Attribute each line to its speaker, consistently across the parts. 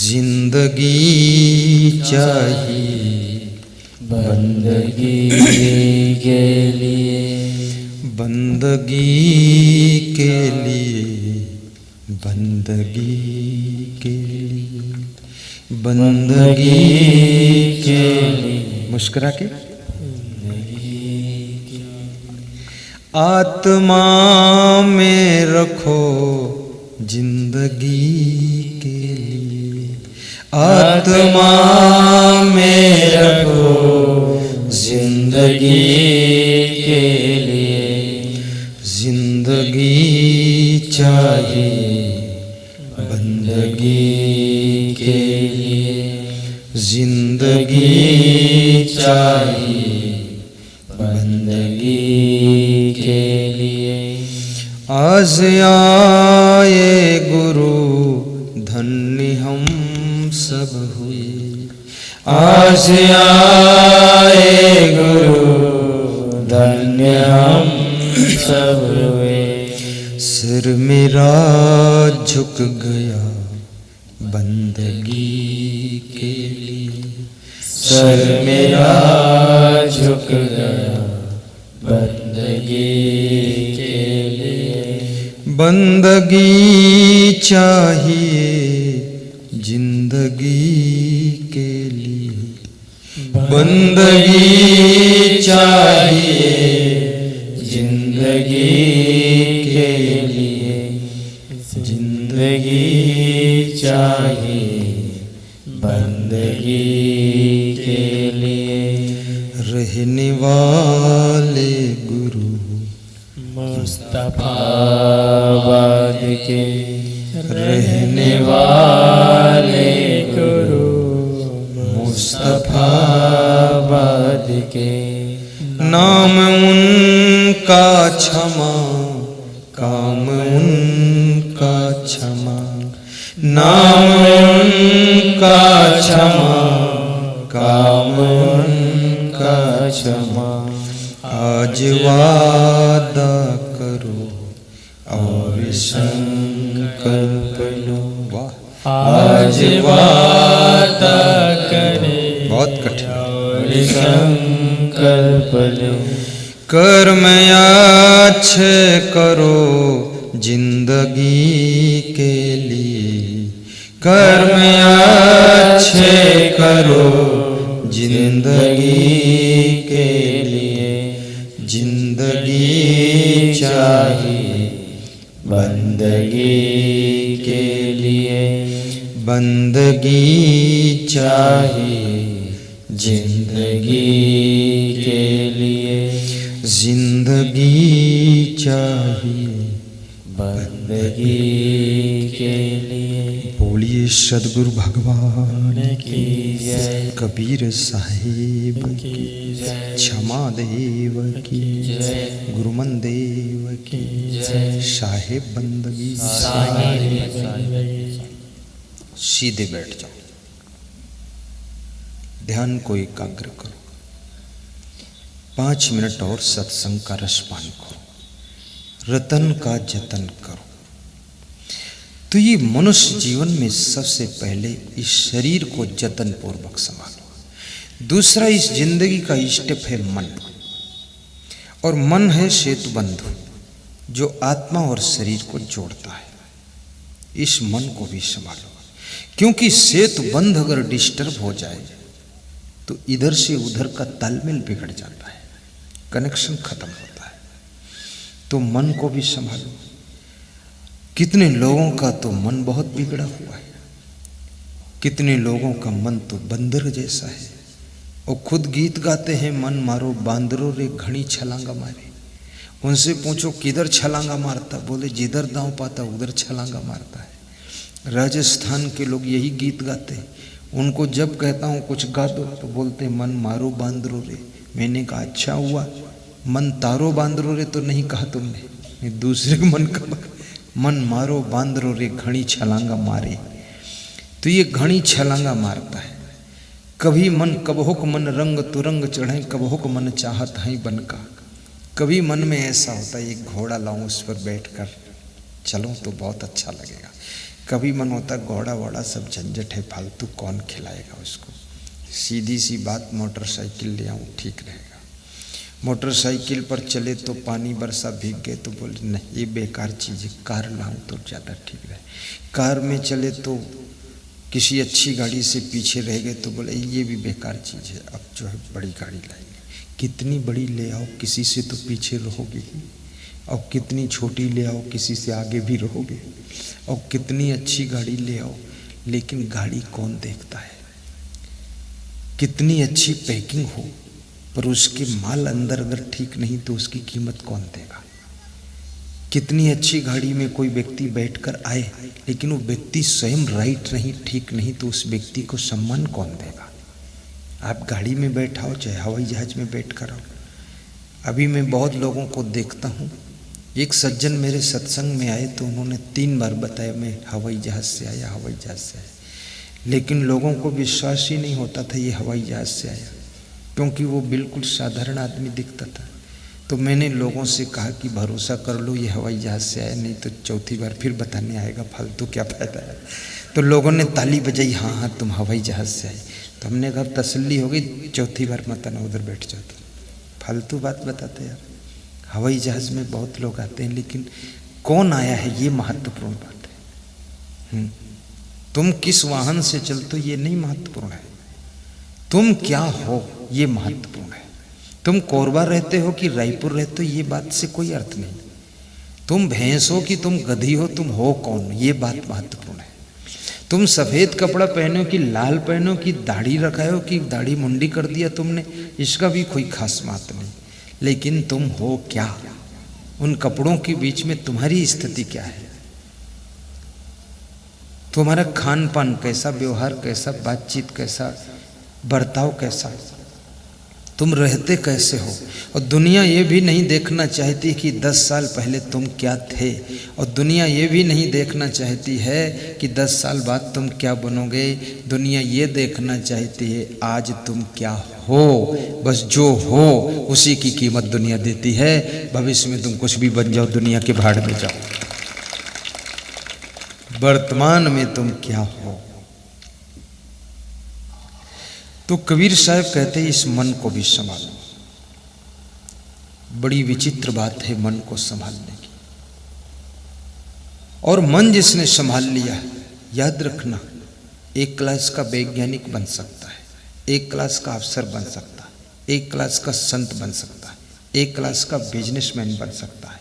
Speaker 1: जिंदगी चाहिए
Speaker 2: बंदगी के लिए,
Speaker 1: बंदगी के लिए, बंदगी के लिए, बंदगी
Speaker 2: के लिए,
Speaker 1: मुस्कुरा के आत्मा में रखो जिंदगी के लिए, आत्मा में रखो
Speaker 2: जिंदगी के लिए,
Speaker 1: जिंदगी चाहिए बंदगी
Speaker 2: के लिए,
Speaker 1: जिंदगी चाहिए
Speaker 2: बंदगी के लिए।
Speaker 1: आज आए गुरु धन्य हम सब हुए,
Speaker 2: आज आए गुरु धन्य हम सब हुए।
Speaker 1: सिर मेरा झुक गया बंदगी के लिए,
Speaker 2: सर मेरा झुक गया बंदगी के लिए।
Speaker 1: बंदगी चाहिए जिंदगी के लिए, बंदगी चाहिए
Speaker 2: जिंदगी के लिए, जिंदगी चाहिए बंदगी के लिए।
Speaker 1: रहने वाले गुरु
Speaker 2: मुस्तफाबाद के,
Speaker 1: रहने
Speaker 2: वाले गुरु मुस्तफाबाद के।
Speaker 1: नाम उनका क्षमा, काम उनका क्षमा, नाम उनका क्षमा, काम उनका क्षमा। आज वादा करो और संकल्प लो। वाह,
Speaker 2: आज वादा करे
Speaker 1: बहुत कठिन
Speaker 2: और संकल्प लो।
Speaker 1: कर्म अच्छे करो जिंदगी के लिए, कर्म अच्छे करो जिंदगी के लिए, जिंदगी चाहिए
Speaker 2: बंदगी के लिए,
Speaker 1: बंदगी चाहिए
Speaker 2: जिंदगी के लिए,
Speaker 1: जिंदगी चाहिए
Speaker 2: बंदगी के लिए।
Speaker 1: बोलिए सदगुरु भगवान
Speaker 2: की जय,
Speaker 1: कबीर साहिब
Speaker 2: की जय,
Speaker 1: क्षमा देव की
Speaker 2: जय,
Speaker 1: गुरुमन देव की
Speaker 2: जय।
Speaker 1: साहिब बंदगी। सीधे बैठ जाओ, ध्यान को एकाग्र करो, 5 मिनट और सत्संग का रसपान करो, रतन का जतन करो। तो ये मनुष्य जीवन में सबसे पहले इस शरीर को जतन पूर्वक संभालो। दूसरा, इस जिंदगी का स्टेप है मन, और मन है सेतु बंधु जो आत्मा और शरीर को जोड़ता है। इस मन को भी संभालो, क्योंकि सेतु बंध अगर डिस्टर्ब हो जाए तो इधर से उधर का तालमेल बिगड़ जाता है, कनेक्शन खत्म होता है। तो मन को भी संभालो। कितने लोगों का तो मन बहुत बिगड़ा हुआ है, कितने लोगों का मन तो बंदर जैसा है। और खुद गीत गाते हैं, मन मारो बांदरों रे घड़ी छलांगा मारे। उनसे पूछो किधर छलांगा मारता, बोले जिधर दांव पाता उधर छलांगा मारता है। राजस्थान के लोग यही गीत गाते हैं। उनको जब कहता हूँ कुछ गा दो तो बोलते मन मारो बांदरों रे। मैंने कहा अच्छा हुआ, मन तारो बांदरों रे तो नहीं कहा तुमने, दूसरे मन का मन मारो बांदरों रे घड़ी छलांगा मारे। तो ये घड़ी छलांगा मारता है। कभी मन कबहुक मन रंग तुरंग चढ़े, कबहुक मन चाहत है बन का। कभी मन में ऐसा होता है एक घोड़ा लाऊं, उस पर बैठकर चलूं तो बहुत अच्छा लगेगा। कभी मन होता घोड़ा वोड़ा सब झंझट है फालतू, कौन खिलाएगा उसको। सीधी सी बात, मोटरसाइकिल ले आऊँ ठीक रहेगा। मोटरसाइकिल पर चले तो पानी बरसा भीग गए तो बोले नहीं ये बेकार चीज़ है, कार लाऊं तो ज़्यादा ठीक रहे। कार में चले तो किसी अच्छी गाड़ी से पीछे रह गए तो बोले ये भी बेकार चीज़ है, अब जो है बड़ी गाड़ी लाएंगे। कितनी बड़ी ले आओ किसी से तो पीछे रहोगे ही, और कितनी छोटी ले आओ किसी से आगे भी रहोगे, और कितनी अच्छी गाड़ी ले आओ लेकिन गाड़ी कौन देखता है। कितनी अच्छी पैकिंग हो पर उसके माल अंदर अगर ठीक नहीं तो उसकी कीमत कौन देगा। कितनी अच्छी गाड़ी में कोई व्यक्ति बैठकर आए लेकिन वो व्यक्ति स्वयं राइट नहीं, ठीक नहीं तो उस व्यक्ति को सम्मान कौन देगा। आप गाड़ी में बैठाओ चाहे हवाई जहाज में बैठ कर आओ। अभी मैं बहुत लोगों को देखता हूँ, एक सज्जन मेरे सत्संग में आए तो उन्होंने 3 बार बताया मैं हवाई जहाज से आया, हवाई जहाज से आया, लेकिन लोगों को विश्वास ही नहीं होता था ये हवाई जहाज से आया, क्योंकि वो बिल्कुल साधारण आदमी दिखता था। तो मैंने लोगों से कहा कि भरोसा कर लो ये हवाई जहाज से आया, नहीं तो चौथी बार फिर बताने आएगा, फालतू क्या फ़ायदा है। तो लोगों ने ताली बजाई, हाँ हाँ तुम हवाई जहाज से आए। तो हमने कहा तसल्ली हो गई, चौथी बार मत आना, उधर बैठ जाओ। फालतू बात बताते यार। हवाई जहाज में बहुत लोग आते हैं लेकिन कौन आया है ये महत्वपूर्ण बात है। तुम किस वाहन से चलते हो ये नहीं महत्वपूर्ण है, तुम क्या हो ये महत्वपूर्ण है। तुम कोरबा रहते हो कि रायपुर रहते हो ये बात से कोई अर्थ नहीं। तुम भैंस हो कि तुम गधी हो, तुम हो कौन ये बात महत्वपूर्ण है। तुम सफ़ेद कपड़ा पहने हो कि लाल पहने हो कि दाढ़ी रखाए हो कि दाढ़ी मुंडी कर दिया तुमने, इसका भी कोई खास बात नहीं। लेकिन तुम हो क्या, उन कपड़ों के बीच में तुम्हारी स्थिति क्या है, तुम्हारा खान पान कैसा, व्यवहार कैसा, बातचीत कैसा, बर्ताव कैसा, तुम रहते कैसे हो। और दुनिया ये भी नहीं देखना चाहती कि 10 साल पहले तुम क्या थे, और दुनिया ये भी नहीं देखना चाहती है कि 10 साल बाद तुम क्या बनोगे। दुनिया ये देखना चाहती है आज तुम क्या हो। बस जो हो उसी की कीमत दुनिया देती है। भविष्य में तुम कुछ भी बन जाओ, दुनिया के भाड़ में जाओ, वर्तमान में तुम क्या हो। तो कबीर साहब कहते हैं इस मन को भी संभालो। बड़ी विचित्र बात है मन को संभालने की। और मन जिसने संभाल लिया, याद रखना, एक क्लास का वैज्ञानिक बन सकता है, एक क्लास का अफसर बन सकता है, एक क्लास का संत बन सकता है, एक क्लास का बिजनेसमैन बन सकता है,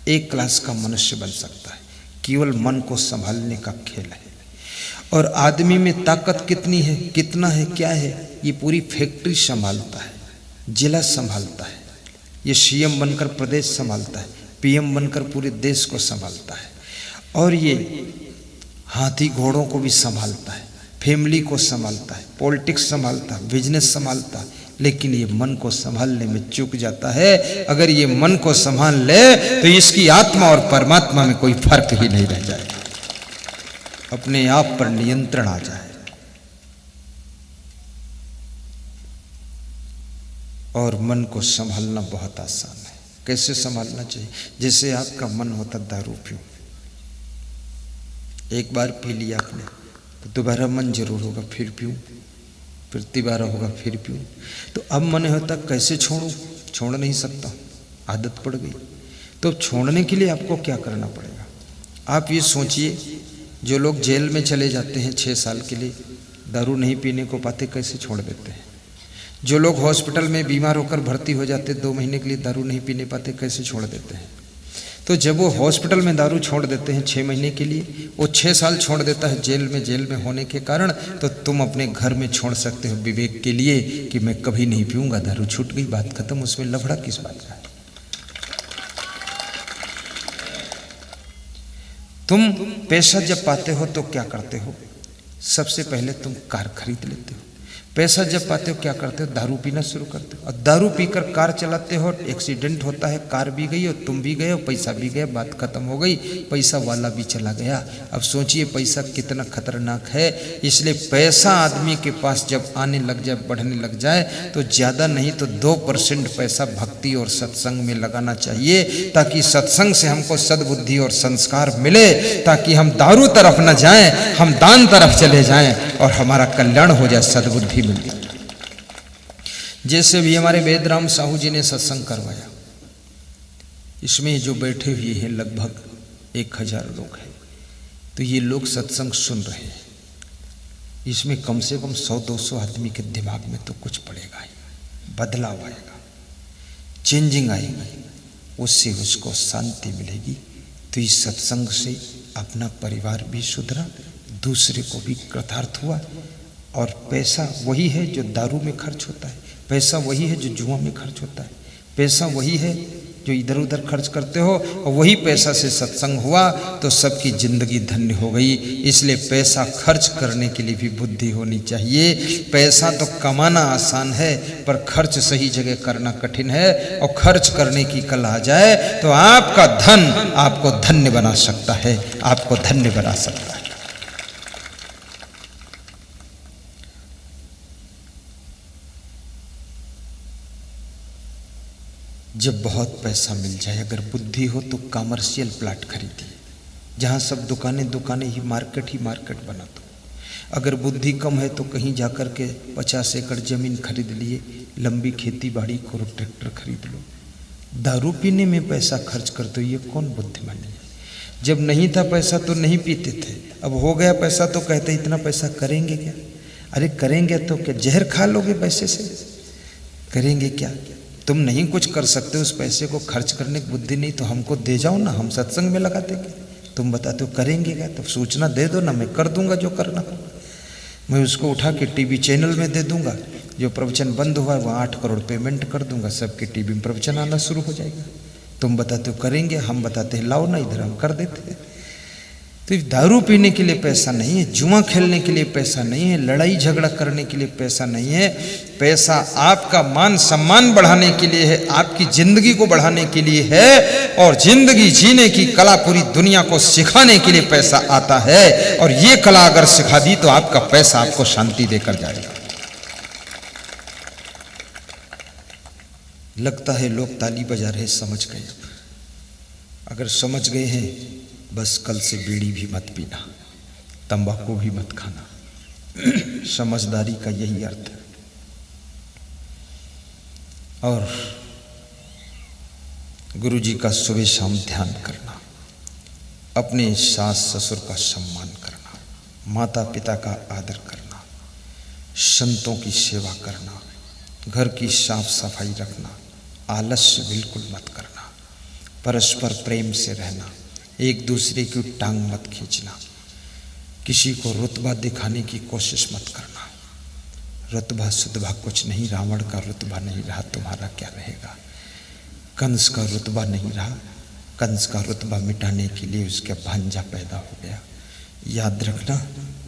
Speaker 1: एक क्लास का मनुष्य बन सकता है। केवल मन को संभालने का खेल है। और आदमी में ताकत कितनी है, कितना है, क्या है, ये पूरी फैक्ट्री संभालता है, जिला संभालता है, ये सीएम बनकर प्रदेश संभालता है, पीएम बनकर पूरे देश को संभालता है, और ये हाथी घोड़ों को भी संभालता है, फैमिली को संभालता है, पॉलिटिक्स संभालता है, बिजनेस संभालता है। लेकिन ये मन को संभालने में चूक जाता है। अगर ये मन को संभाल ले तो इसकी आत्मा और परमात्मा में कोई फर्क ही नहीं रह जाए, अपने आप पर नियंत्रण आ जाए। और मन को संभालना बहुत आसान है। कैसे संभालना चाहिए? जैसे आपका मन होता दारू पीऊं, एक बार पी लिया आपने तो दोबारा मन जरूर होगा फिर पीऊं, फिर तिबारा होगा फिर पीऊं। तो अब मन होता कैसे छोड़ूं, छोड़ नहीं सकता, आदत पड़ गई। तो छोड़ने के लिए आपको क्या करना पड़ेगा? आप ये सोचिए, जो लोग जेल में चले जाते हैं 6 साल के लिए, दारू नहीं पीने को पाते, कैसे छोड़ देते हैं। जो लोग हॉस्पिटल में बीमार होकर भर्ती हो जाते 2 महीने के लिए, दारू नहीं पीने पाते, कैसे छोड़ देते हैं। तो जब वो हॉस्पिटल में दारू छोड़ देते हैं 6 महीने के लिए, वो 6 साल छोड़ देता है जेल में होने के कारण, तो तुम अपने घर में छोड़ सकते हो विवेक के लिए कि मैं कभी नहीं पीऊंगा, दारू छूट गई, बात खत्म। उसमें लफड़ा किस बात का है? तुम पैसा जब पाते हो तो क्या करते हो? सबसे पहले तुम कार खरीद लेते हो। पैसा जब पाते हो क्या करते हो? दारू पीना शुरू करते हो, और दारू पीकर कार चलाते हो, एक्सीडेंट होता है, कार भी गई और तुम भी गए हो, पैसा भी गया, बात खत्म हो गई, पैसा वाला भी चला गया। अब सोचिए पैसा कितना खतरनाक है। इसलिए पैसा आदमी के पास जब आने लग जाए, बढ़ने लग जाए, तो ज़्यादा नहीं तो 2% पैसा भक्ति और सत्संग में लगाना चाहिए, ताकि सत्संग से हमको सद्बुद्धि और संस्कार मिले, ताकि हम दारू तरफ न जाएं, हम दान तरफ चले जाएं और हमारा कल्याण हो जाए, सद्बुद्धि मिल जाए। जैसे भी हमारे वेदराम साहू जी ने सत्संग करवाया, इसमें जो बैठे हुए हैं लगभग 1000 लोग हैं, तो ये लोग सत्संग सुन रहे हैं। इसमें कम से कम 100-200 आदमी के दिमाग में तो कुछ पड़ेगा ही, बदलाव आएगा, चेंजिंग आएगी, उससे उसको शांति मिलेगी। तो इस सत्संग से अपना परिवार भी सुधरा, दूसरे को भी कृतार्थ हुआ। और पैसा वही है जो दारू में खर्च होता है, पैसा वही है जो जुआ में खर्च होता है, पैसा वही है जो इधर उधर खर्च करते हो, और वही पैसा से सत्संग हुआ तो सबकी जिंदगी धन्य हो गई। इसलिए पैसा खर्च करने के लिए भी बुद्धि होनी चाहिए। पैसा तो कमाना आसान है, पर खर्च सही जगह करना कठिन है, और खर्च करने की कला आ जाए तो आपका धन आपको धन्य बना सकता है, आपको धन्य बना सकता है। जब बहुत पैसा मिल जाए, अगर बुद्धि हो तो कमर्शियल प्लाट खरीदिए, जहाँ सब दुकानें ही मार्केट बना दो। अगर बुद्धि कम है तो कहीं जाकर के 50 एकड़ ज़मीन खरीद लिए, लंबी खेती बाड़ी करो, ट्रैक्टर खरीद लो। दारू पीने में पैसा खर्च कर दो, ये कौन बुद्धिमानी है? जब नहीं था पैसा तो नहीं पीते थे, अब हो गया पैसा तो कहते इतना पैसा करेंगे क्या? अरे करेंगे तो क्या जहर खा लोगे पैसे से? करेंगे क्या? तुम नहीं कुछ कर सकते, उस पैसे को खर्च करने की बुद्धि नहीं तो हमको दे जाओ ना, हम सत्संग में लगा देंगे। तुम बताते हो करेंगे क्या? तो सूचना दे दो ना, मैं कर दूंगा जो करना। मैं उसको उठा के टीवी चैनल में दे दूंगा, जो प्रवचन बंद हुआ है वहाँ 8 करोड़ पेमेंट कर दूंगा, सबके टीवी में प्रवचन आना शुरू हो जाएगा। तुम बताते हो करेंगे, हम बताते हैं लाओ ना इधर, हम कर देते हैं। तो दारू पीने के लिए पैसा नहीं है, जुआ खेलने के लिए पैसा नहीं है, लड़ाई झगड़ा करने के लिए पैसा नहीं है। पैसा आपका मान सम्मान बढ़ाने के लिए है, आपकी जिंदगी को बढ़ाने के लिए है, और जिंदगी जीने की कला पूरी दुनिया को सिखाने के लिए पैसा आता है। और ये कला अगर सिखा दी तो आपका पैसा आपको शांति देकर जाएगा। लगता है लोग ताली बजा रहे, समझ गए। अगर समझ गए हैं, बस कल से बीड़ी भी मत पीना, तंबाकू भी मत खाना। समझदारी का यही अर्थ है। और गुरु जी का सुबह शाम ध्यान करना, अपने सास ससुर का सम्मान करना, माता पिता का आदर करना, संतों की सेवा करना, घर की साफ सफाई रखना, आलस्य बिल्कुल मत करना, परस्पर प्रेम से रहना, एक दूसरे की टांग मत खींचना, किसी को रुतबा दिखाने की कोशिश मत करना। रुतबा सुतबा कुछ नहीं, रावण का रुतबा नहीं रहा, तुम्हारा क्या रहेगा? कंस का रुतबा नहीं रहा, कंस का रुतबा मिटाने के लिए उसका भांजा पैदा हो गया। याद रखना,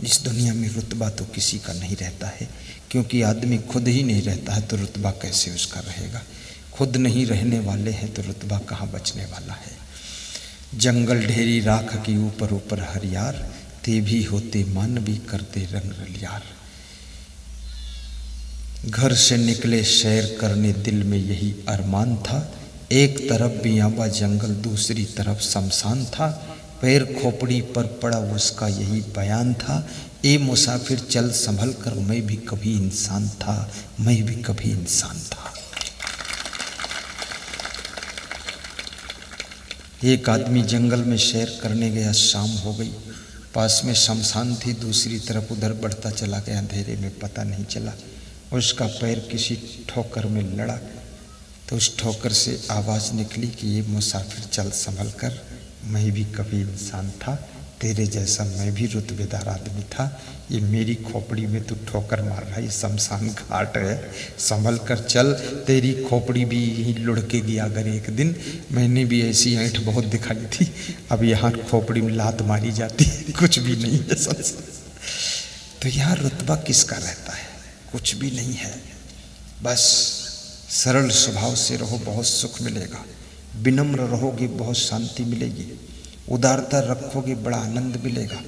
Speaker 1: इस दुनिया में रुतबा तो किसी का नहीं रहता है, क्योंकि आदमी खुद ही नहीं रहता है तो रुतबा कैसे उसका रहेगा? खुद नहीं रहने वाले हैं तो रुतबा कहाँ बचने वाला है? जंगल ढेरी राख की ऊपर ऊपर हरियार, ते भी होते मन भी करते रंग रलियार। घर से निकले सैर करने, दिल में यही अरमान था, एक तरफ बियाबा जंगल दूसरी तरफ शमशान था, पैर खोपड़ी पर पड़ा उसका यही बयान था, ए मुसाफिर चल संभल कर, मैं भी कभी इंसान था, मैं भी कभी इंसान था। एक आदमी जंगल में सैर करने गया, शाम हो गई, पास में शमशान थी, दूसरी तरफ उधर बढ़ता चला गया, अंधेरे में पता नहीं चला। उसका पैर किसी ठोकर में लड़ा तो उस ठोकर से आवाज़ निकली कि ये मुसाफिर चल संभल कर, मैं भी कभी इंसान था, तेरे जैसा मैं भी रुतबेदार आदमी था, ये मेरी खोपड़ी में तू ठोकर मार रहा है, ये शमशान घाट है, संभल कर चल, तेरी खोपड़ी भी यहीं लुढ़केगी अगर एक दिन। मैंने भी ऐसी ऐंठ बहुत दिखाई थी, अब यहाँ खोपड़ी में लात मारी जाती है, कुछ भी नहीं है संसार। तो यहाँ रुतबा किसका रहता है? कुछ भी नहीं है। बस सरल स्वभाव से रहो, बहुत सुख मिलेगा। विनम्र रहोगे, बहुत शांति मिलेगी। उदारता रखोगे, बड़ा आनंद मिलेगा।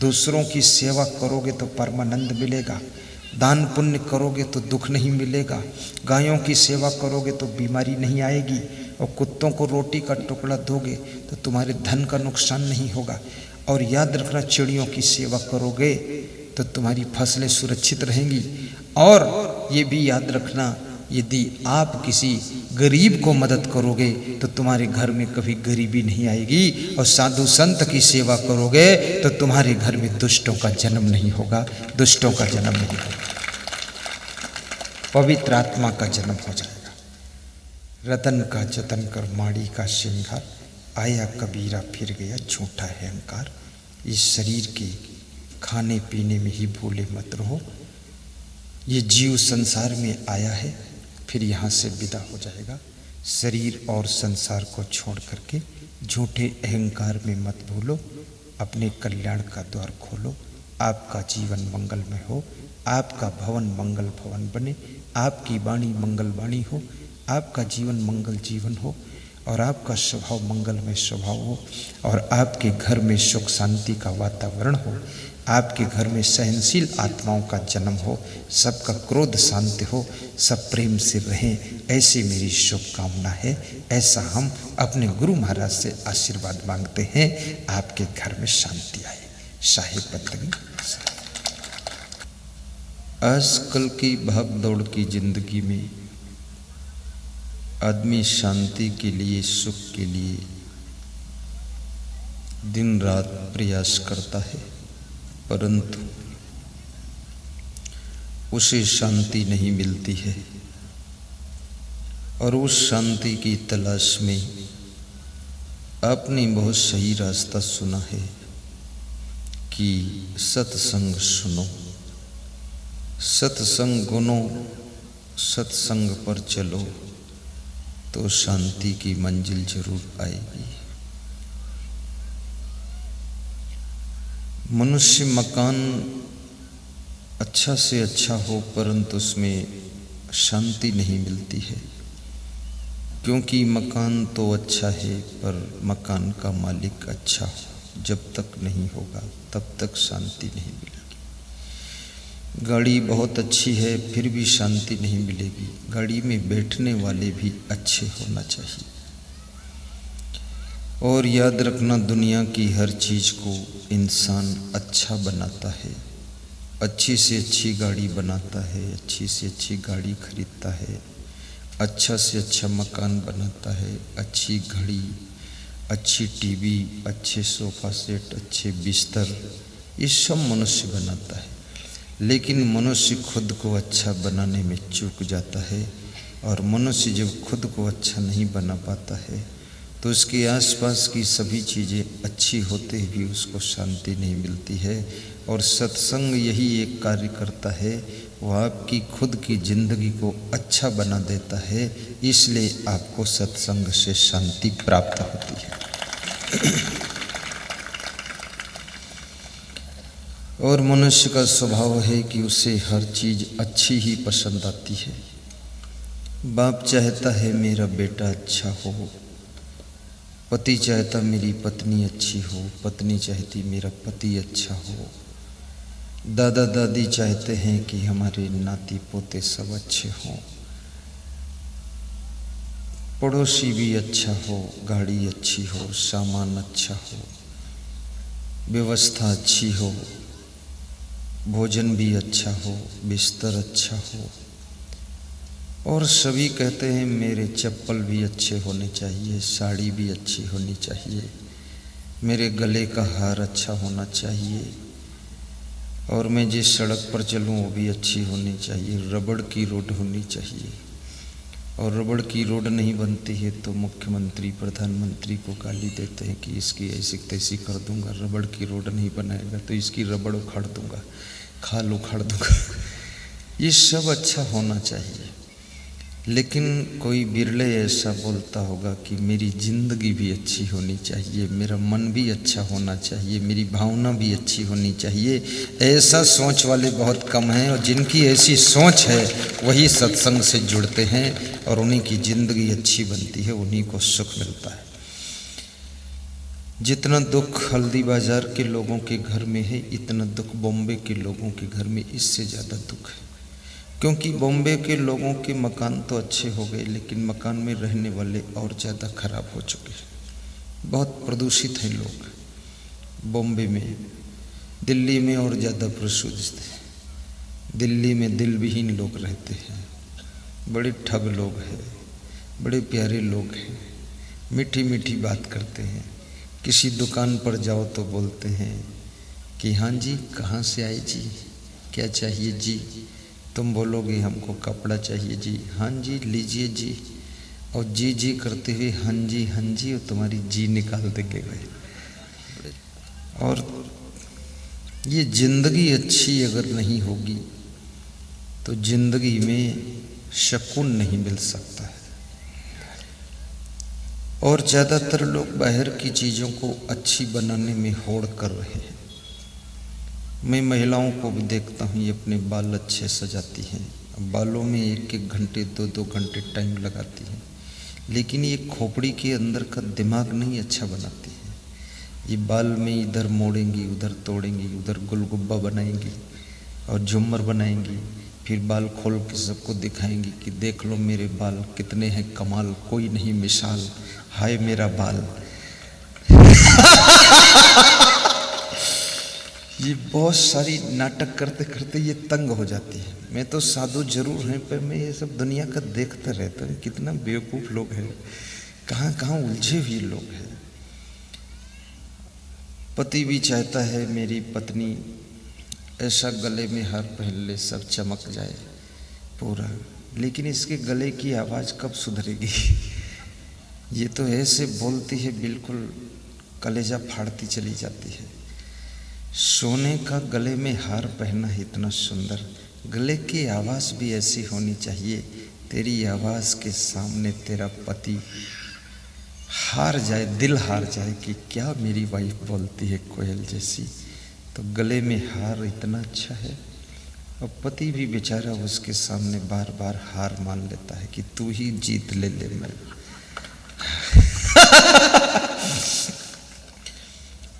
Speaker 1: दूसरों की सेवा करोगे तो परमानंद मिलेगा। दान पुण्य करोगे तो दुख नहीं मिलेगा। गायों की सेवा करोगे तो बीमारी नहीं आएगी। और कुत्तों को रोटी का टुकड़ा दोगे तो तुम्हारे धन का नुकसान नहीं होगा। और याद रखना, चिड़ियों की सेवा करोगे तो तुम्हारी फसलें सुरक्षित रहेंगी। और ये भी याद रखना, यदि आप किसी गरीब को मदद करोगे तो तुम्हारे घर में कभी गरीबी नहीं आएगी। और साधु संत की सेवा करोगे तो तुम्हारे घर में दुष्टों का जन्म नहीं होगा, दुष्टों का जन्म नहीं होगा, पवित्र आत्मा का जन्म हो जाएगा। रतन का जतन कर माड़ी का श्रृंगार, आया कबीरा फिर गया झूठा है अहंकार। इस शरीर के खाने पीने में ही भूले मत रहो। ये जीव संसार में आया है, फिर यहाँ से विदा हो जाएगा। शरीर और संसार को छोड़ करके झूठे अहंकार में मत भूलो। अपने कल्याण का द्वार खोलो। आपका जीवन मंगलमय हो, आपका भवन मंगल भवन बने, आपकी वाणी मंगल वाणी हो, आपका जीवन मंगल जीवन हो, और आपका स्वभाव मंगलमय स्वभाव हो, और आपके घर में सुख शांति का वातावरण हो, आपके घर में सहनशील आत्माओं का जन्म हो, सबका क्रोध शांत हो, सब प्रेम से रहें, ऐसी मेरी शुभकामना है। ऐसा हम अपने गुरु महाराज से आशीर्वाद मांगते हैं। आपके घर में शांति आए। साहिब बंदगी। आजकल की भाग दौड़ की जिंदगी में आदमी शांति के लिए, सुख के लिए दिन रात प्रयास करता है, परंतु उसे शांति नहीं मिलती है। और उस शांति की तलाश में आपने बहुत सही रास्ता सुना है कि सत्संग सुनो, सत्संग गुनो, सत्संग पर चलो तो शांति की मंजिल जरूर आएगी। मनुष्य मकान अच्छा से अच्छा हो, परंतु उसमें शांति नहीं मिलती है, क्योंकि मकान तो अच्छा है पर मकान का मालिक अच्छा हो जब तक नहीं होगा तब तक शांति नहीं मिलेगी। गाड़ी बहुत अच्छी है फिर भी शांति नहीं मिलेगी। गाड़ी में बैठने वाले भी अच्छे होना चाहिए। और याद रखना, दुनिया की हर चीज़ को इंसान अच्छा बनाता है। अच्छी से अच्छी गाड़ी बनाता है, अच्छी से अच्छी गाड़ी खरीदता है, अच्छा से अच्छा मकान बनाता है, अच्छी घड़ी, अच्छी टीवी, अच्छे सोफ़ा सेट, अच्छे बिस्तर, ये सब मनुष्य बनाता है। लेकिन मनुष्य खुद को अच्छा बनाने में चूक जाता है। और मनुष्य जब खुद को अच्छा नहीं बना पाता है तो उसके आसपास की सभी चीज़ें अच्छी होते भी उसको शांति नहीं मिलती है। और सत्संग यही एक कार्य करता है, वो आपकी खुद की ज़िंदगी को अच्छा बना देता है। इसलिए आपको सत्संग से शांति प्राप्त होती है। और मनुष्य का स्वभाव है कि उसे हर चीज़ अच्छी ही पसंद आती है। बाप चाहता है मेरा बेटा अच्छा हो, पति चाहता मेरी पत्नी अच्छी हो, पत्नी चाहती मेरा पति अच्छा हो, दादा दादी चाहते हैं कि हमारे नाती पोते सब अच्छे हों, पड़ोसी भी अच्छा हो, गाड़ी अच्छी हो, सामान अच्छा हो, व्यवस्था अच्छी हो, भोजन भी अच्छा हो, बिस्तर अच्छा हो। और सभी कहते हैं मेरे चप्पल भी अच्छे होने चाहिए, साड़ी भी अच्छी होनी चाहिए, मेरे गले का हार अच्छा होना चाहिए, और मैं जिस सड़क पर चलूं वो भी अच्छी होनी चाहिए, रबड़ की रोड होनी चाहिए। और रबड़ की रोड नहीं बनती है तो मुख्यमंत्री प्रधानमंत्री को गाली देते हैं कि इसकी ऐसी तैसी कर दूंगा, रबड़ की रोड नहीं बनाएगा तो इसकी रबड़ उखाड़ दूंगा, खाल उखाड़ दूंगा। ये सब अच्छा होना चाहिए। लेकिन कोई बिरले ऐसा बोलता होगा कि मेरी ज़िंदगी भी अच्छी होनी चाहिए, मेरा मन भी अच्छा होना चाहिए, मेरी भावना भी अच्छी होनी चाहिए। ऐसा सोच वाले बहुत कम हैं, और जिनकी ऐसी सोच है वही सत्संग से जुड़ते हैं और उन्हीं की ज़िंदगी अच्छी बनती है, उन्हीं को सुख मिलता है। जितना दुख हल्दी बाजार के लोगों के घर में है, इतना दुख बॉम्बे के लोगों के घर में इससे ज़्यादा दुख है। क्योंकि बॉम्बे के लोगों के मकान तो अच्छे हो गए, लेकिन मकान में रहने वाले और ज़्यादा खराब हो चुके हैं। बहुत प्रदूषित हैं लोग बॉम्बे में। दिल्ली में और ज़्यादा प्रदूषित है। दिल्ली में दिल विहीन लोग रहते हैं, बड़े ठग लोग हैं, बड़े प्यारे लोग हैं, मीठी मीठी बात करते हैं। किसी दुकान पर जाओ तो बोलते हैं कि हाँ जी, कहाँ से आए जी, क्या चाहिए जी। तुम बोलोगे हमको कपड़ा चाहिए जी, हाँ जी लीजिए जी, और जी जी करते हुए हाँ जी, और तुम्हारी जी निकाल देंगे भाई। और ये ज़िंदगी अच्छी अगर नहीं होगी तो ज़िंदगी में सुकून नहीं मिल सकता है। और ज़्यादातर लोग बाहर की चीज़ों को अच्छी बनाने में होड़ कर रहे हैं। मैं महिलाओं को भी देखता हूँ, ये अपने बाल अच्छे सजाती हैं, बालों में 1-1 घंटे 2-2 घंटे टाइम लगाती हैं, लेकिन ये खोपड़ी के अंदर का दिमाग नहीं अच्छा बनाती है। ये बाल में इधर मोड़ेंगी, उधर तोड़ेंगी, उधर गुलगुब्बा बनाएंगी और झूमर बनाएंगी, फिर बाल खोल के सबको दिखाएंगी कि देख लो मेरे बाल कितने हैं कमाल, कोई नहीं मिसाल, हाय मेरा बाल। ये बहुत सारी नाटक करते करते ये तंग हो जाती है। मैं तो साधु जरूर हैं, पर मैं ये सब दुनिया का देखता रहता हूँ, कितना बेवकूफ़ लोग हैं, कहाँ कहाँ उलझे हुए लोग हैं। पति भी चाहता है मेरी पत्नी ऐसा गले में हार पहन ले, सब चमक जाए पूरा, लेकिन इसके गले की आवाज़ कब सुधरेगी। ये तो ऐसे बोलती है, बिल्कुल कलेजा फाड़ती चली जाती है। सोने का गले में हार पहनना इतना सुंदर, गले की आवाज़ भी ऐसी होनी चाहिए, तेरी आवाज़ के सामने तेरा पति हार जाए, दिल हार जाए कि क्या मेरी वाइफ बोलती है कोयल जैसी। तो गले में हार इतना अच्छा है, और पति भी बेचारा उसके सामने बार बार हार मान लेता है कि तू ही जीत ले मैं।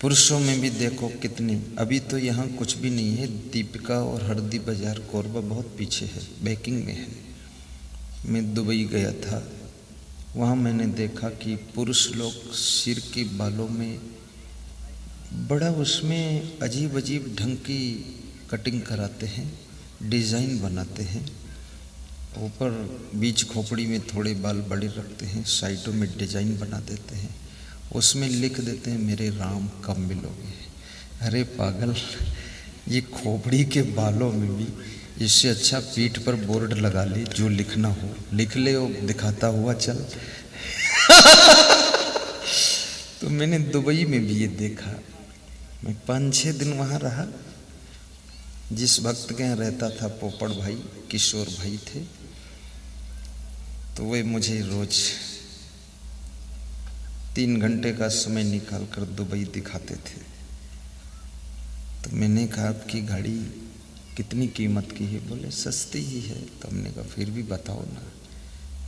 Speaker 1: पुरुषों में भी देखो कितनी, अभी तो यहाँ कुछ भी नहीं है, दीपिका और हरदी बाजार कोरबा बहुत पीछे है, बैकिंग में है। मैं दुबई गया था, वहाँ मैंने देखा कि पुरुष लोग सिर के बालों में बड़ा उसमें अजीब अजीब ढंग की कटिंग कराते हैं, डिज़ाइन बनाते हैं। ऊपर बीच खोपड़ी में थोड़े बाल बड़े रखते हैं, साइडों में डिज़ाइन बना देते हैं, उसमें लिख देते हैं मेरे राम कब मिलोगे। अरे पागल, ये खोपड़ी के बालों में भी इससे अच्छा पीठ पर बोर्ड लगा ले, जो लिखना हो लिख ले और दिखाता हुआ चल। तो मैंने दुबई में भी ये देखा। मैं 5-6 दिन वहाँ रहा। जिस भक्त के यहाँ रहता था पोपड़ भाई, किशोर भाई थे, तो वे मुझे रोज 3 घंटे का समय निकाल कर दुबई दिखाते थे। तो मैंने कहा आपकी गाड़ी कितनी कीमत की है? बोले सस्ती ही है। तो हमने कहा फिर भी बताओ ना।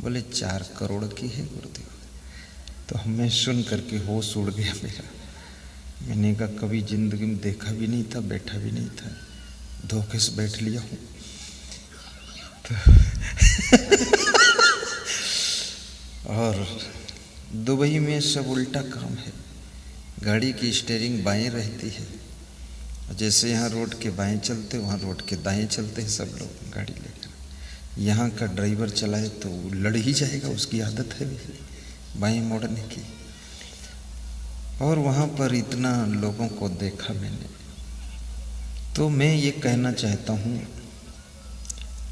Speaker 1: बोले 4 करोड़ की है गुरुदेव। तो हमें सुन करके होश उड़ गया मेरा। मैंने कहा कभी जिंदगी में देखा भी नहीं था, बैठा भी नहीं था, धोखे से बैठ लिया हूँ। और दुबई में सब उल्टा काम है। गाड़ी की स्टीयरिंग बाएं रहती है, जैसे यहाँ रोड के बाएं चलते वहाँ रोड के दाएं चलते हैं सब लोग गाड़ी लेकर। यहाँ का ड्राइवर चलाए तो लड़ ही जाएगा, उसकी आदत है बाएं मोड़ने की। और वहाँ पर इतना लोगों को देखा मैंने। तो मैं ये कहना चाहता हूँ,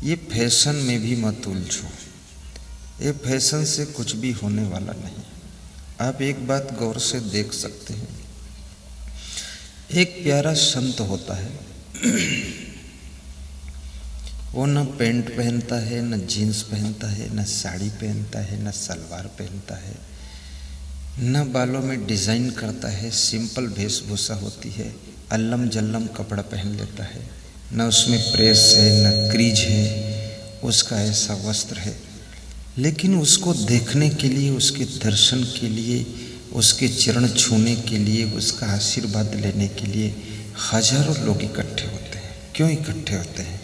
Speaker 1: ये फैशन में भी मत उलझो। ये फैशन से कुछ भी होने वाला नहीं। आप एक बात गौर से देख सकते हैं, एक प्यारा संत होता है, वो न पेंट पहनता है, न जीन्स पहनता है, न साड़ी पहनता है, न सलवार पहनता है, न बालों में डिज़ाइन करता है, सिंपल वेशभूषा होती है, अल्लम जल्लम कपड़ा पहन लेता है, न उसमें प्रेस है, न क्रीज है, उसका ऐसा वस्त्र है। लेकिन उसको देखने के लिए, उसके दर्शन के लिए, उसके चरण छूने के लिए, उसका आशीर्वाद लेने के लिए हजारों लोग इकट्ठे होते हैं। क्यों इकट्ठे होते हैं?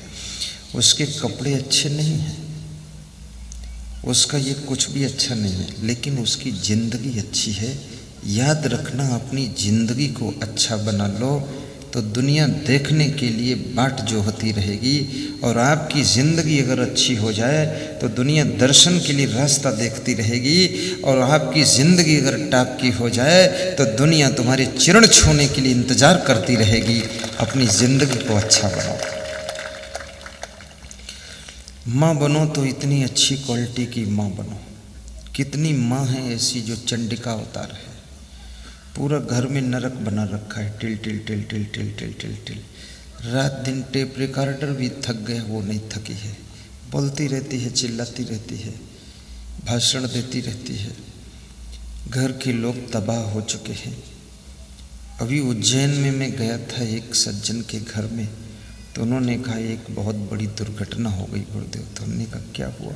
Speaker 1: उसके कपड़े अच्छे नहीं हैं, उसका ये कुछ भी अच्छा नहीं है, लेकिन उसकी ज़िंदगी अच्छी है। याद रखना, अपनी ज़िंदगी को अच्छा बना लो तो दुनिया देखने के लिए बाट जोहती रहेगी, और आपकी ज़िंदगी अगर अच्छी हो जाए तो दुनिया दर्शन के लिए रास्ता देखती रहेगी, और आपकी ज़िंदगी अगर टाप की हो जाए तो दुनिया तुम्हारे चरण छूने के लिए इंतज़ार करती रहेगी। अपनी ज़िंदगी को अच्छा बनाओ। माँ बनो तो इतनी अच्छी क्वालिटी की माँ बनो। कितनी माँ है ऐसी जो चंडिका अवतार है, पूरा घर में नरक बना रखा है, till till till till till till till till. रात दिन टेप रिकॉर्डर भी थक गया, वो नहीं थकी है, बोलती रहती है, चिल्लाती रहती है, भाषण देती रहती है। घर के लोग तबाह हो चुके हैं। अभी उज्जैन में मैं गया था एक सज्जन के घर में, तो उन्होंने कहा एक बहुत बड़ी दुर्घटना हो गई गुरुदेव। तो हमने कहा क्या हुआ?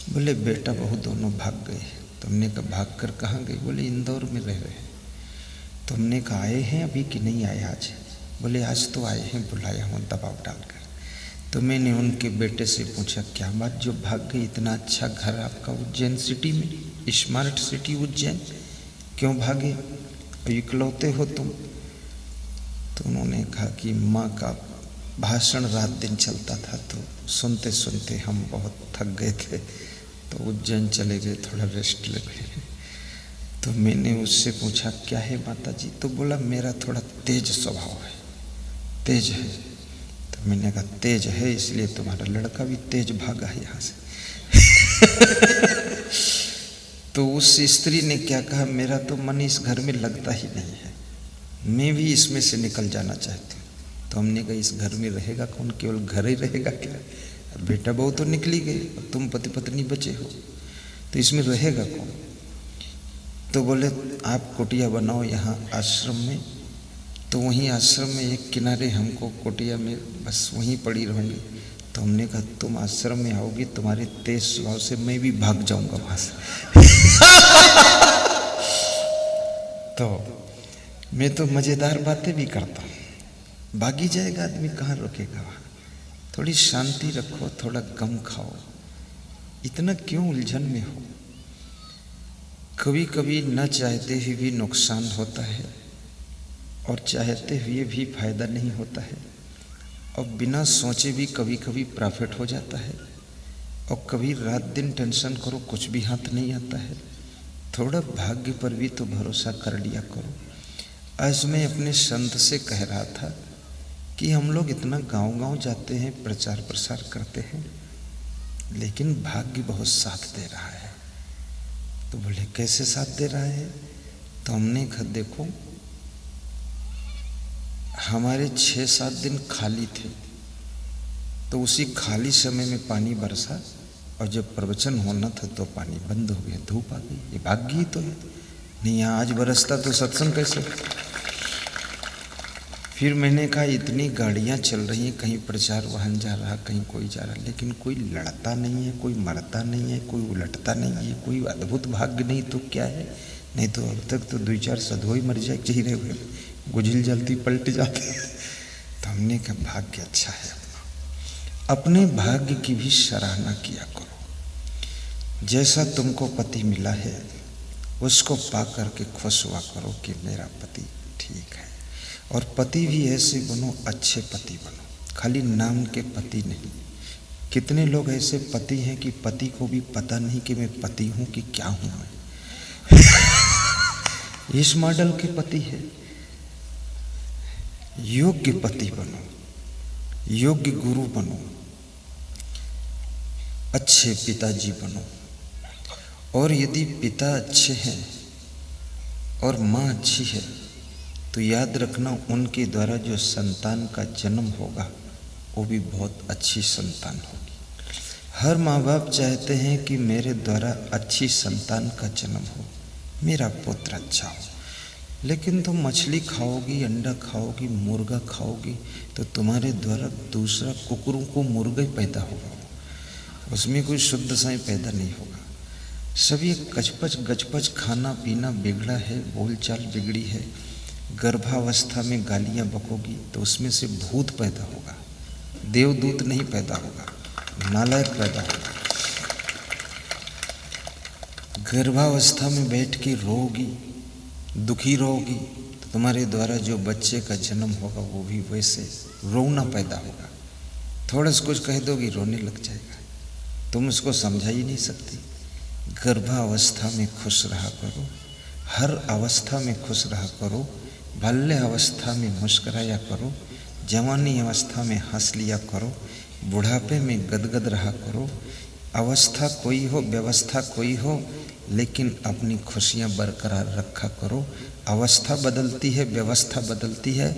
Speaker 1: बोले बेटा बहू दोनों भाग गए। तो हमने कहा भाग कर कहाँ गए? बोले इंदौर में रह रहे हैं। तो हमने कहा आए हैं अभी कि नहीं आए आज? बोले आज तो आए हैं, बुलाया हूँ दबाव डालकर। तो मैंने उनके बेटे से पूछा क्या बात जो भाग गई? इतना अच्छा घर आपका उज्जैन सिटी में, स्मार्ट सिटी उज्जैन, क्यों भागे? इकलौते हो तुम? तो उन्होंने कहा कि माँ का भाषण रात दिन चलता था, तो सुनते सुनते हम बहुत थक गए थे, तो उज्जैन चले गए, थोड़ा रेस्ट ले गए। तो मैंने उससे पूछा क्या है माता जी? तो बोला मेरा थोड़ा तेज स्वभाव है, तेज है। तो मैंने कहा तेज है इसलिए तुम्हारा लड़का भी तेज भागा है यहाँ से। तो उस स्त्री ने क्या कहा, मेरा तो मन इस घर में लगता ही नहीं है, मैं भी इसमें से निकल जाना चाहती हूँ। तो हमने कहा इस घर में रहेगा कौन? केवल घर ही रहेगा क्या? बेटा बहू तो निकली गई, तुम पति पत्नी बचे हो, तो इसमें रहेगा कौन? तो बोले आप कुटिया बनाओ यहाँ आश्रम में। तो वहीं आश्रम में एक किनारे हमको कुटिया में बस वहीं पड़ी रहूँगी। तो हमने कहा तुम आश्रम में आओगी, तुम्हारे तेज स्वभाव से मैं भी भाग जाऊंगा वहाँ से। तो मैं तो मज़ेदार बातें भी करता हूँ। भागी जाएगा आदमी, कहाँ रुकेगा वहाँ? थोड़ी शांति रखो, थोड़ा गम खाओ, इतना क्यों उलझन में हो? कभी कभी न चाहते हुए भी नुकसान होता है, और चाहते हुए भी फायदा नहीं होता है, और बिना सोचे भी कभी कभी प्रॉफिट हो जाता है, और कभी रात दिन टेंशन करो कुछ भी हाथ नहीं आता है। थोड़ा भाग्य पर भी तो भरोसा कर लिया करो। आज मैं अपने संत से कह रहा था कि हम लोग इतना गांव-गांव जाते हैं, प्रचार प्रसार करते हैं, लेकिन भाग्य बहुत साथ दे रहा है। तो बोले कैसे साथ दे रहा है? तो हमने कहा देखो, हमारे 6-7 दिन खाली थे, तो उसी खाली समय में पानी बरसा, और जब प्रवचन होना था तो पानी बंद हो गया, धूप आ गई। ये भाग्य ही तो है। नहीं यहाँ आज बरसता तो सत्संग कैसे? फिर मैंने कहा इतनी गाड़ियाँ चल रही हैं, कहीं प्रचार वाहन जा रहा, कहीं कोई जा रहा, लेकिन कोई लड़ता नहीं है, कोई मरता नहीं है, कोई उलटता नहीं है, कोई अद्भुत भाग्य नहीं तो क्या है? नहीं तो अब तक तो 2-4 सधोई मर जाए चाहिए हुए, गुजिल जलती पलट जाते। तो हमने कहा भाग्य अच्छा है अपने भाग्य की भी सराहना किया करो। जैसा तुमको पति मिला है उसको पा करके खुश हुआ करो कि मेरा पति ठीक है। और पति भी ऐसे बनो, अच्छे पति बनो, खाली नाम के पति नहीं। कितने लोग ऐसे पति हैं कि पति को भी पता नहीं कि मैं पति हूँ कि क्या हूँ मैं। इस मॉडल के पति है। योग्य पति बनो, योग्य गुरु बनो, अच्छे पिताजी बनो। और यदि पिता अच्छे हैं और माँ अच्छी है तो याद रखना उनके द्वारा जो संतान का जन्म होगा वो भी बहुत अच्छी संतान होगी। हर माँ बाप चाहते हैं कि मेरे द्वारा अच्छी संतान का जन्म हो, मेरा पुत्र अच्छा हो। लेकिन तुम मछली खाओगी, अंडा खाओगी, मुर्गा खाओगी तो तुम्हारे द्वारा दूसरा कुकुरों को मुर्गा ही पैदा होगा, उसमें कोई शुद्ध साई पैदा नहीं होगा। सब ये कचपच गचपच खाना पीना बिगड़ा है, बोलचाल बिगड़ी है। गर्भावस्था में गालियाँ बकोगी तो उसमें से भूत पैदा होगा, देवदूत नहीं पैदा होगा, नालायक पैदा होगा। गर्भावस्था में बैठ के रोगी, दुखी रहोगी तो तुम्हारे द्वारा जो बच्चे का जन्म होगा वो भी वैसे रोना पैदा होगा। थोड़ा सा कुछ कह दोगी रोने लग जाएगा, तुम उसको समझा ही नहीं सकती। गर्भावस्था में खुश रहा करो, हर अवस्था में खुश रहा करो, बाल्य अवस्था में मुस्कुराया करो, जवानी अवस्था में हंस लिया करो, बुढ़ापे में गदगद रहा करो। अवस्था कोई हो, व्यवस्था कोई हो, लेकिन अपनी खुशियाँ बरकरार रखा करो। अवस्था बदलती है, व्यवस्था बदलती है,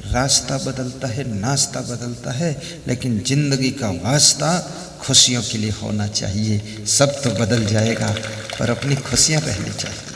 Speaker 1: रास्ता बदलता है, नाश्ता बदलता है, लेकिन जिंदगी का वास्ता खुशियों के लिए होना चाहिए। सब तो बदल जाएगा पर अपनी खुशियाँ रहनी चाहिए।